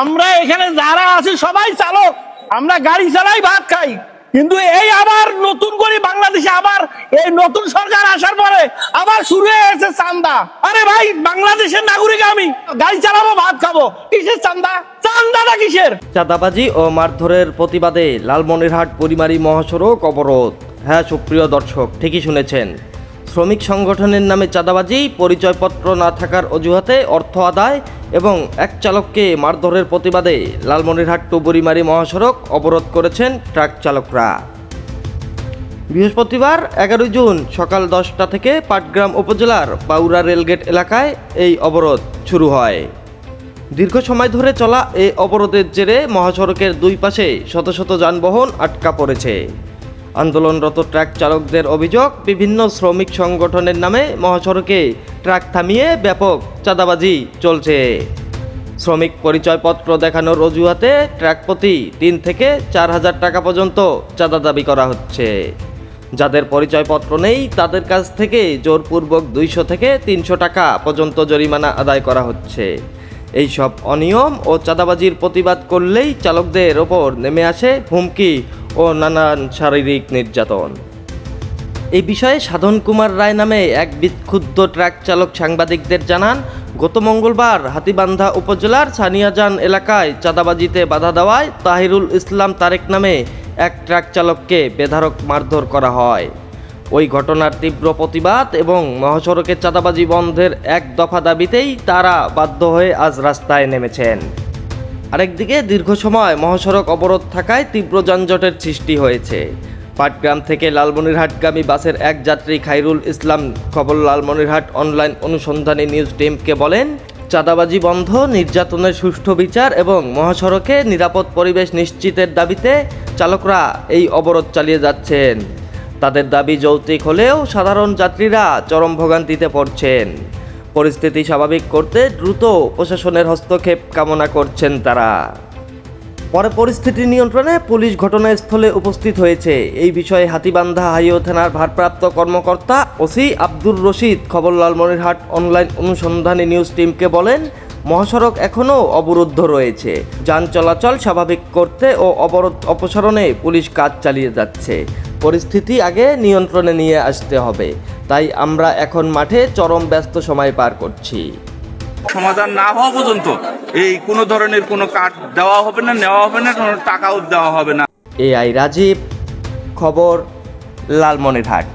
আমরা এখানে যারা আছি সবাই চালক, আমরা গাড়ি চালাই, ভাত খাই, কিন্তু এই আবার নতুন করে বাংলাদেশে আবার এই নতুন সরকার আসার পরে আবার শুরু হয়ে গেছে চান্দা। আরে ভাই, বাংলাদেশের নাগরিক আমি, গাড়ি চালাবো, ভাত খাবো, কিসের চান্দা? চান্দাটা কিসের? চাঁদাবাজি ও মারধরের প্রতিবাদে লালমনিরহাট বুড়িমারি মহাসড়ক অবরোধ। হ্যাঁ সুপ্রিয় দর্শক, ঠিকই শুনেছেন, শ্রমিক সংগঠনের নামে চাঁদাবাজি, পরিচয়পত্র না থাকার অজুহাতে অর্থ আদায় এবং এক চালককে মারধরের প্রতিবাদে লালমনিরহাট টু বুড়িমারি মহাসড়ক অবরোধ করেছেন ট্রাক চালকরা। বৃহস্পতিবার 11 জুন সকাল 10টা থেকে পাটগ্রাম উপজেলার বাউরা রেলগেট এলাকায় এই অবরোধ শুরু হয়। দীর্ঘ সময় ধরে চলা এই অবরোধের জেরে মহাসড়কের দুই পাশে শত শত যানবাহন আটকা পড়েছে। আন্দোলনরত ট্রাক চালকদের অভিযোগ, বিভিন্ন শ্রমিক সংগঠনের নামে মহাসড়কে ট্রাক থামিয়ে ব্যাপক চাঁদাবাজি চলছে। শ্রমিক পরিচয়পত্র দেখানোর অজুহাতে ট্রাক প্রতি 3 থেকে 4 হাজার টাকা পর্যন্ত চাঁদা দাবি করা হচ্ছে। যাদের পরিচয়পত্র নেই তাদের কাছ থেকে জোরপূর্বক 200 থেকে 300 টাকা পর্যন্ত জরিমানা আদায় করা হচ্ছে। এই সব অনিয়ম ও চাঁদাবাজির প্রতিবাদ করলেই চালকদের ওপর নেমে আসে হুমকি ও নানান শারীরিক নির্যাতন। এই বিষয়ে সাধন কুমার রায় নামে এক বিক্ষুব্ধ ট্রাক চালক সাংবাদিকদের জানান, গত মঙ্গলবার হাতীবান্ধা উপজেলার সানিয়াজান এলাকায় চাঁদাবাজিতে বাধা দেওয়ায় তাহিরুল ইসলাম তারেক নামে এক ট্রাক চালককে বেধড়ক মারধর করা হয়। ওই ঘটনার তীব্র প্রতিবাদ এবং মহাসড়কে চাঁদাবাজি বন্ধের এক দফা দাবিতেই তারা বাধ্য হয়ে আজ রাস্তায় নেমেছেন। আরেকদিকে দীর্ঘ সময় মহাসড়ক অবরোধ থাকায় তীব্র যানজটের সৃষ্টি হয়েছে। পাটগ্রাম থেকে লালমনিরহাটগামী বাসের এক যাত্রী খাইরুল ইসলাম খবর লালমনিরহাট অনলাইন অনুসন্ধানী নিউজ টিমকে বলেন, চাঁদাবাজি বন্ধ, নির্যাতনের সুষ্ঠু বিচার এবং মহাসড়কে নিরাপদ পরিবেশ নিশ্চিতের দাবিতে চালকরা এই অবরোধ চালিয়ে যাচ্ছেন। তাদের দাবি যৌক্তিক হলেও সাধারণ যাত্রীরা চরম ভোগান্তিতে পড়ছেন। পরিস্থিতি স্বাভাবিক করতে দ্রুত প্রশাসনের হস্তক্ষেপ কামনা করছেন তারা। পরে পরিস্থিতি নিয়ন্ত্রণে পুলিশ ঘটনাস্থলে উপস্থিত হয়েছে। এই বিষয়ে হাতীবান্ধা হাইওয়ে থানার ভারপ্রাপ্ত কর্মকর্তা ওসি আব্দুর রশিদ খবর লালমনিরহাট অনলাইন অনুসন্ধানী নিউজ টিমকে বলেন, মহাসড়ক এখনও অবরুদ্ধ রয়েছে। যান চলাচল স্বাভাবিক করতে ও অবরোধ অপসারণে পুলিশ কাজ চালিয়ে যাচ্ছে। পরিস্থিতি আগে নিয়ন্ত্রণে নিয়ে আসতে হবে, তাই আমরা এখন মাঠে চরম ব্যস্ত সময় পার করছি। সমাধান না হওয়া পর্যন্ত এই কোনো ধরনের কোনো কার্ড দেওয়া হবে না, নেওয়া হবে না, কোনো টাকাও দেওয়া হবে না। এআই রাজীব, খবর লালমনিরহাট।